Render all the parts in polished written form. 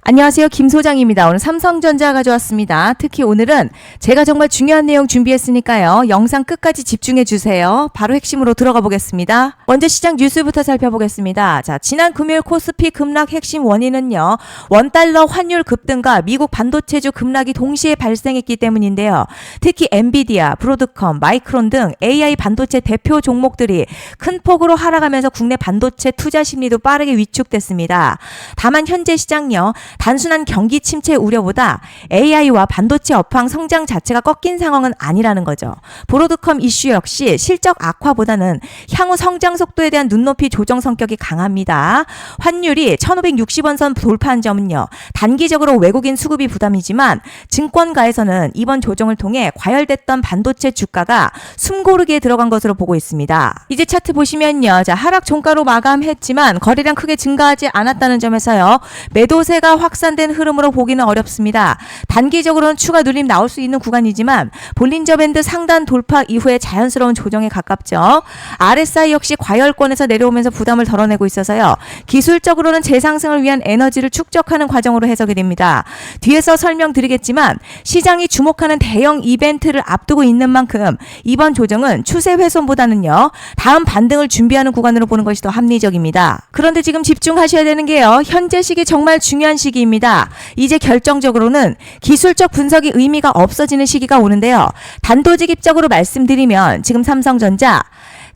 안녕하세요. 김 소장입니다. 오늘 삼성전자 가져왔습니다. 특히 오늘은 제가 정말 중요한 내용 준비했으니까요. 영상 끝까지 집중해 주세요. 바로 핵심으로 들어가 보겠습니다. 먼저 시장 뉴스부터 살펴보겠습니다. 자, 지난 금요일 코스피 급락 핵심 원인은요. 원달러 환율 급등과 미국 반도체주 급락이 동시에 발생했기 때문인데요. 특히 엔비디아, 브로드컴, 마이크론 등 AI 반도체 대표 종목들이 큰 폭으로 하락하면서 국내 반도체 투자 심리도 빠르게 위축됐습니다. 다만 현재 시장요. 단순한 경기 침체 우려보다 AI와 반도체 업황 성장 자체가 꺾인 상황은 아니라는 거죠. 브로드컴 이슈 역시 실적 악화보다는 향후 성장 속도에 대한 눈높이 조정 성격이 강합니다. 환율이 1560원 선 돌파한 점은요. 단기적으로 외국인 수급이 부담이지만 증권가에서는 이번 조정을 통해 과열됐던 반도체 주가가 숨고르기에 들어간 것으로 보고 있습니다. 이제 차트 보시면요. 자, 하락 종가로 마감했지만 거래량 크게 증가하지 않았다는 점에서요. 매도세가 확산된 흐름으로 보기는 어렵습니다. 단기적으로는 추가 눌림 나올 수 있는 구간이지만 볼린저 밴드 상단 돌파 이후에 자연스러운 조정에 가깝죠. RSI 역시 과열권에서 내려오면서 부담을 덜어내고 있어서요. 기술적으로는 재상승을 위한 에너지를 축적하는 과정으로 해석이 됩니다. 뒤에서 설명드리겠지만 시장이 주목하는 대형 이벤트를 앞두고 있는 만큼 이번 조정은 추세 훼손보다는요. 다음 반등을 준비하는 구간으로 보는 것이 더 합리적입니다. 그런데 지금 집중하셔야 되는 게요. 현재 시기 정말 중요한 시기입니다. 이제 결정적으로는 기술적 분석이 의미가 없어지는 시기가 오는데요. 단도직입적으로 말씀드리면 지금 삼성전자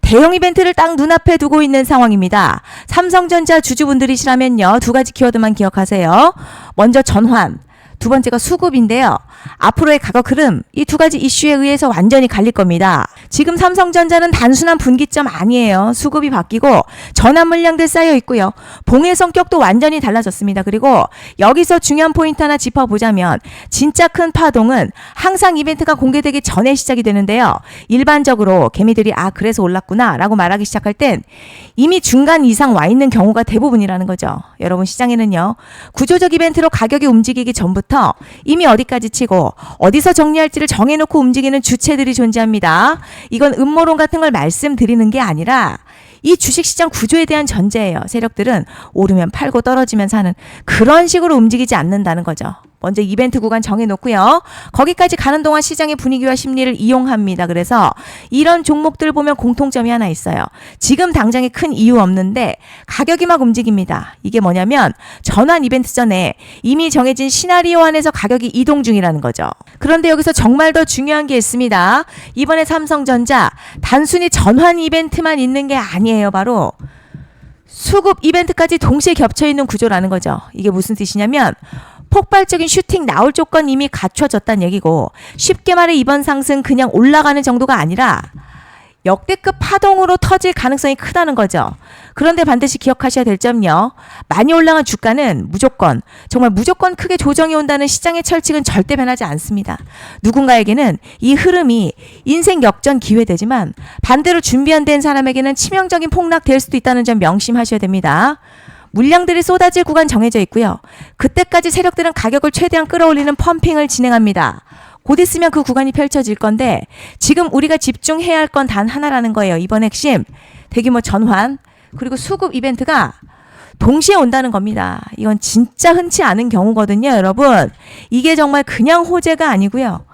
대형 이벤트를 딱 눈앞에 두고 있는 상황입니다. 삼성전자 주주분들이시라면요. 두 가지 키워드만 기억하세요. 먼저 전환, 두 번째가 수급인데요. 앞으로의 가격 흐름, 이 두 가지 이슈에 의해서 완전히 갈릴 겁니다. 지금 삼성전자는 단순한 분기점 아니에요. 수급이 바뀌고 전환 물량들 쌓여 있고요. 봉의 성격도 완전히 달라졌습니다. 그리고 여기서 중요한 포인트 하나 짚어보자면 진짜 큰 파동은 항상 이벤트가 공개되기 전에 시작이 되는데요. 일반적으로 개미들이 그래서 올랐구나 라고 말하기 시작할 땐 이미 중간 이상 와 있는 경우가 대부분이라는 거죠. 여러분 시장에는요. 구조적 이벤트로 가격이 움직이기 전부터 이미 어디까지 치고 어디서 정리할지를 정해놓고 움직이는 주체들이 존재합니다. 이건 음모론 같은 걸 말씀드리는 게 아니라 이 주식시장 구조에 대한 전제예요. 세력들은 오르면 팔고 떨어지면 사는 그런 식으로 움직이지 않는다는 거죠. 먼저 이벤트 구간 정해놓고요. 거기까지 가는 동안 시장의 분위기와 심리를 이용합니다. 그래서 이런 종목들 보면 공통점이 하나 있어요. 지금 당장에 큰 이유 없는데 가격이 막 움직입니다. 이게 뭐냐면 전환 이벤트 전에 이미 정해진 시나리오 안에서 가격이 이동 중이라는 거죠. 그런데 여기서 정말 더 중요한 게 있습니다. 이번에 삼성전자 단순히 전환 이벤트만 있는 게 아니에요. 바로 수급 이벤트까지 동시에 겹쳐있는 구조라는 거죠. 이게 무슨 뜻이냐면 폭발적인 슈팅 나올 조건 이미 갖춰졌다는 얘기고 쉽게 말해 이번 상승 그냥 올라가는 정도가 아니라 역대급 파동으로 터질 가능성이 크다는 거죠. 그런데 반드시 기억하셔야 될 점요. 많이 올라간 주가는 무조건 정말 무조건 크게 조정이 온다는 시장의 철칙은 절대 변하지 않습니다. 누군가에게는 이 흐름이 인생 역전 기회되지만 반대로 준비 안 된 사람에게는 치명적인 폭락될 수도 있다는 점 명심하셔야 됩니다. 물량들이 쏟아질 구간 정해져 있고요. 그때까지 세력들은 가격을 최대한 끌어올리는 펌핑을 진행합니다. 곧 있으면 그 구간이 펼쳐질 건데 지금 우리가 집중해야 할 건 단 하나라는 거예요. 이번 핵심 대규모 전환 그리고 수급 이벤트가 동시에 온다는 겁니다. 이건 진짜 흔치 않은 경우거든요. 여러분 이게 정말 그냥 호재가 아니고요.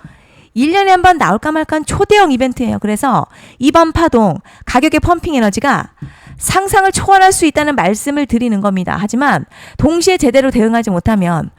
1년에 한 번 나올까 말까한 초대형 이벤트예요. 그래서 이번 파동 가격의 펌핑 에너지가 상상을 초월할 수 있다는 말씀을 드리는 겁니다. 하지만 동시에 제대로 대응하지 못하면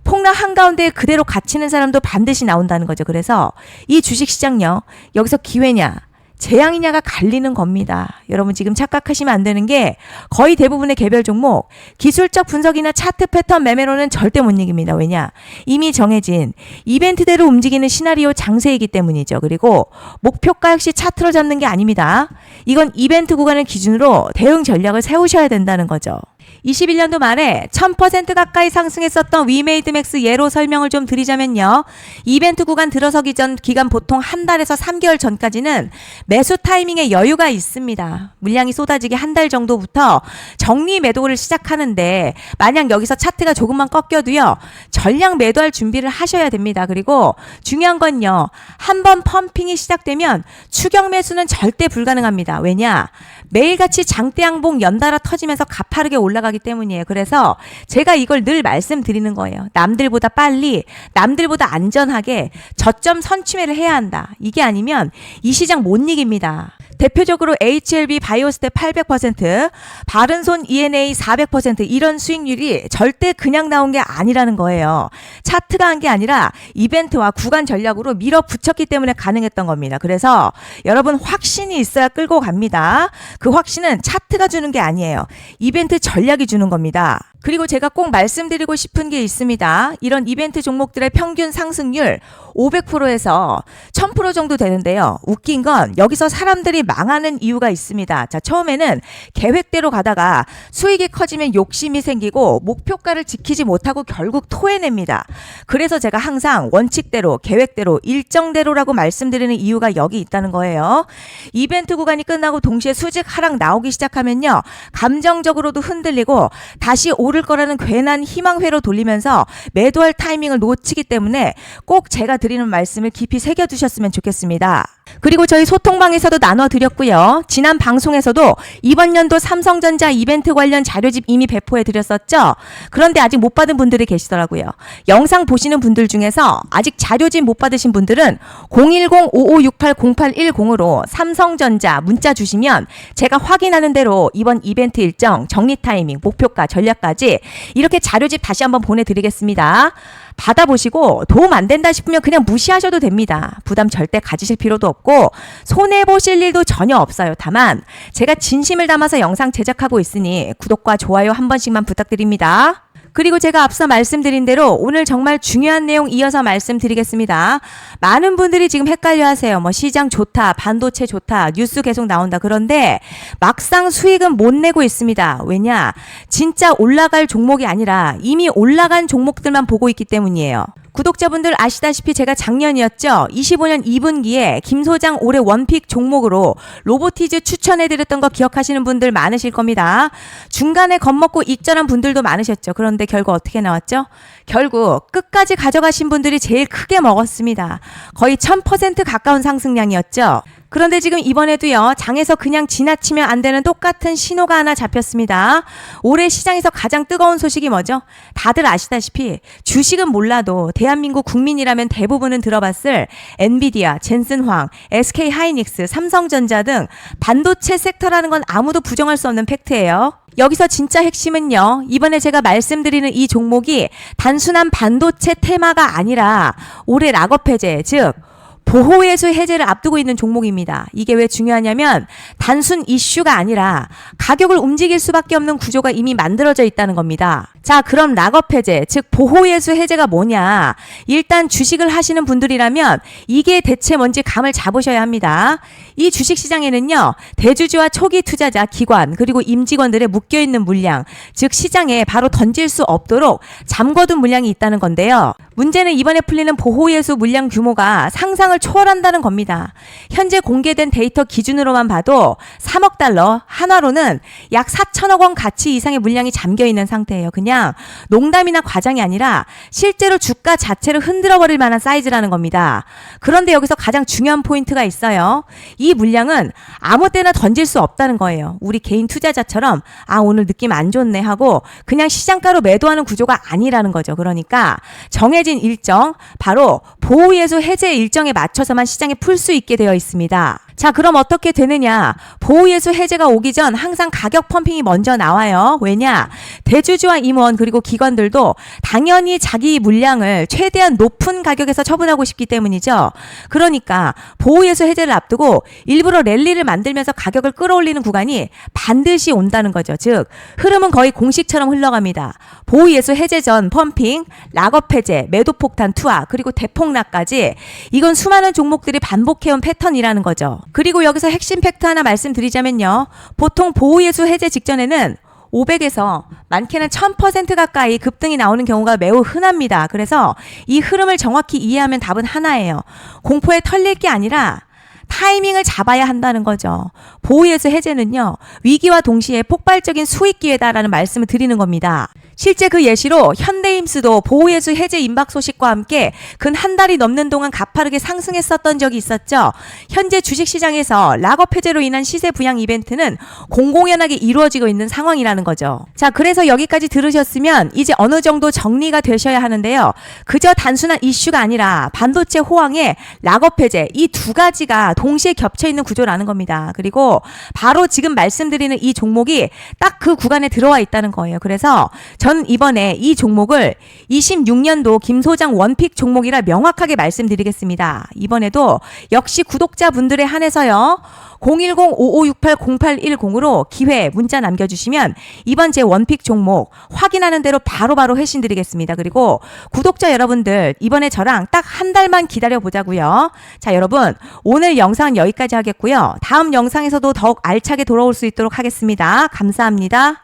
폭락 한가운데 그대로 갇히는 사람도 반드시 나온다는 거죠. 그래서 이 주식시장요. 여기서 기회냐 재앙이냐가 갈리는 겁니다. 여러분 지금 착각하시면 안 되는 게 거의 대부분의 개별 종목 기술적 분석이나 차트 패턴 매매로는 절대 못 이깁니다. 왜냐? 이미 정해진 이벤트대로 움직이는 시나리오 장세이기 때문이죠. 그리고 목표가 역시 차트로 잡는 게 아닙니다. 이건 이벤트 구간을 기준으로 대응 전략을 세우셔야 된다는 거죠. 21년도 말에 1000% 가까이 상승했었던 위메이드맥스 예로 설명을 좀 드리자면요. 이벤트 구간 들어서기 전 기간 보통 한 달에서 3개월 전까지는 매수 타이밍에 여유가 있습니다. 물량이 쏟아지기 한 달 정도부터 정리 매도를 시작하는데 만약 여기서 차트가 조금만 꺾여도요. 전량 매도할 준비를 하셔야 됩니다. 그리고 중요한 건요. 한번 펌핑이 시작되면 추격 매수는 절대 불가능합니다. 왜냐? 매일같이 장대양봉 연달아 터지면서 가파르게 올라가기 때문이에요. 그래서 제가 이걸 늘 말씀드리는 거예요. 남들보다 빨리, 남들보다 안전하게 저점 선취매를 해야 한다. 이게 아니면 이 시장 못 이깁니다. 대표적으로 HLB 바이오스텝 800%, 바른손 ENA 400% 이런 수익률이 절대 그냥 나온 게 아니라는 거예요. 차트가 한 게 아니라 이벤트와 구간 전략으로 밀어붙였기 때문에 가능했던 겁니다. 그래서 여러분 확신이 있어야 끌고 갑니다. 그 확신은 차트가 주는 게 아니에요. 이벤트 전략이 주는 겁니다. 그리고 제가 꼭 말씀드리고 싶은 게 있습니다. 이런 이벤트 종목들의 평균 상승률 500%에서 1000% 정도 되는데요. 웃긴 건 여기서 사람들이 망하는 이유가 있습니다. 자, 처음에는 계획대로 가다가 수익이 커지면 욕심이 생기고 목표가를 지키지 못하고 결국 토해냅니다. 그래서 제가 항상 원칙대로, 계획대로, 일정대로라고 말씀드리는 이유가 여기 있다는 거예요. 이벤트 구간이 끝나고 동시에 수직 하락 나오기 시작하면요. 감정적으로도 흔들리고 다시 오를 거라는 괜한 희망회로 돌리면서 매도할 타이밍을 놓치기 때문에 꼭 제가 드리는 말씀을 깊이 새겨두셨으면 좋겠습니다. 그리고 저희 소통방에서도 나눠드렸고요. 지난 방송에서도 이번 연도 삼성전자 이벤트 관련 자료집 이미 배포해드렸었죠. 그런데 아직 못 받은 분들이 계시더라고요. 영상 보시는 분들 중에서 아직 자료집 못 받으신 분들은 010-5568-0810으로 삼성전자 문자 주시면 제가 확인하는 대로 이번 이벤트 일정, 정리 타이밍, 목표가, 전략까지 이렇게 자료집 다시 한번 보내드리겠습니다. 받아보시고 도움 안 된다 싶으면 그냥 무시하셔도 됩니다. 부담 절대 가지실 필요도 없고 손해보실 일도 전혀 없어요. 다만 제가 진심을 담아서 영상 제작하고 있으니 구독과 좋아요 한 번씩만 부탁드립니다. 그리고 제가 앞서 말씀드린 대로 오늘 정말 중요한 내용 이어서 말씀드리겠습니다. 많은 분들이 지금 헷갈려 하세요. 시장 좋다, 반도체 좋다, 뉴스 계속 나온다. 그런데 막상 수익은 못 내고 있습니다. 왜냐? 진짜 올라갈 종목이 아니라 이미 올라간 종목들만 보고 있기 때문이에요. 구독자분들 아시다시피 제가 작년이었죠. 25년 2분기에 김 소장 올해 원픽 종목으로 로보티즈 추천해드렸던 거 기억하시는 분들 많으실 겁니다. 중간에 겁먹고 익절한 분들도 많으셨죠. 그런데 결국 어떻게 나왔죠? 결국 끝까지 가져가신 분들이 제일 크게 먹었습니다. 거의 1000% 가까운 상승량이었죠. 그런데 지금 이번에도요. 장에서 그냥 지나치면 안 되는 똑같은 신호가 하나 잡혔습니다. 올해 시장에서 가장 뜨거운 소식이 뭐죠? 다들 아시다시피 주식은 몰라도 대한민국 국민이라면 대부분은 들어봤을 엔비디아, 젠슨황, SK하이닉스, 삼성전자 등 반도체 섹터라는 건 아무도 부정할 수 없는 팩트예요. 여기서 진짜 핵심은요. 이번에 제가 말씀드리는 이 종목이 단순한 반도체 테마가 아니라 올해 락업 해제, 즉 보호예수 해제를 앞두고 있는 종목입니다. 이게 왜 중요하냐면 단순 이슈가 아니라 가격을 움직일 수밖에 없는 구조가 이미 만들어져 있다는 겁니다. 자, 그럼 락업 해제, 즉 보호예수 해제가 뭐냐? 일단 주식을 하시는 분들이라면 이게 대체 뭔지 감을 잡으셔야 합니다. 이 주식시장에는요. 대주주와 초기 투자자, 기관, 그리고 임직원들의 묶여있는 물량, 즉 시장에 바로 던질 수 없도록 잠궈둔 물량이 있다는 건데요. 문제는 이번에 풀리는 보호예수 물량 규모가 상상을 초월한다는 겁니다. 현재 공개된 데이터 기준으로만 봐도 3억 달러, 한화로는 약 4천억 원 가치 이상의 물량이 잠겨있는 상태예요. 그냥 농담이나 과장이 아니라 실제로 주가 자체를 흔들어버릴 만한 사이즈라는 겁니다. 그런데 여기서 가장 중요한 포인트가 있어요. 이 물량은 아무 때나 던질 수 없다는 거예요. 우리 개인 투자자처럼 오늘 느낌 안 좋네 하고 그냥 시장가로 매도하는 구조가 아니라는 거죠. 그러니까 정해진 일정, 바로 보호예수 해제 일정에 맞춰서만 시장에 풀 수 있게 되어 있습니다. 자, 그럼 어떻게 되느냐? 보호예수 해제가 오기 전 항상 가격 펌핑이 먼저 나와요. 왜냐? 대주주와 임원 그리고 기관들도 당연히 자기 물량을 최대한 높은 가격에서 처분하고 싶기 때문이죠. 그러니까 보호예수 해제를 앞두고 일부러 랠리를 만들면서 가격을 끌어올리는 구간이 반드시 온다는 거죠. 즉 흐름은 거의 공식처럼 흘러갑니다. 보호예수 해제 전 펌핑, 락업 해제, 매도 폭탄 투하, 그리고 대폭락까지 이건 수많은 종목들이 반복해온 패턴이라는 거죠. 그리고 여기서 핵심 팩트 하나 말씀드리자면요. 보통 보호예수 해제 직전에는 500에서 많게는 1000% 가까이 급등이 나오는 경우가 매우 흔합니다. 그래서 이 흐름을 정확히 이해하면 답은 하나예요. 공포에 털릴 게 아니라 타이밍을 잡아야 한다는 거죠. 보호예수 해제는요. 위기와 동시에 폭발적인 수익 기회다라는 말씀을 드리는 겁니다. 실제 그 예시로 현대임스도 보호예수 해제 임박 소식과 함께 근 한 달이 넘는 동안 가파르게 상승했었던 적이 있었죠. 현재 주식시장에서 락업 해제로 인한 시세 부양 이벤트는 공공연하게 이루어지고 있는 상황이라는 거죠. 자, 그래서 여기까지 들으셨으면 이제 어느 정도 정리가 되셔야 하는데요. 그저 단순한 이슈가 아니라 반도체 호황에 락업 해제 이 두 가지가 동시에 겹쳐 있는 구조라는 겁니다. 그리고 바로 지금 말씀드리는 이 종목이 딱 그 구간에 들어와 있다는 거예요. 그래서 전 이번에 이 종목을 26년도 김 소장 원픽 종목이라 명확하게 말씀드리겠습니다. 이번에도 역시 구독자분들에 한해서요. 010-5568-0810으로 기회 문자 남겨주시면 이번 제 원픽 종목 확인하는 대로 바로바로 회신 드리겠습니다. 그리고 구독자 여러분들 이번에 저랑 딱 한 달만 기다려 보자고요. 자, 여러분 오늘 영상은 여기까지 하겠고요. 다음 영상에서도 더욱 알차게 돌아올 수 있도록 하겠습니다. 감사합니다.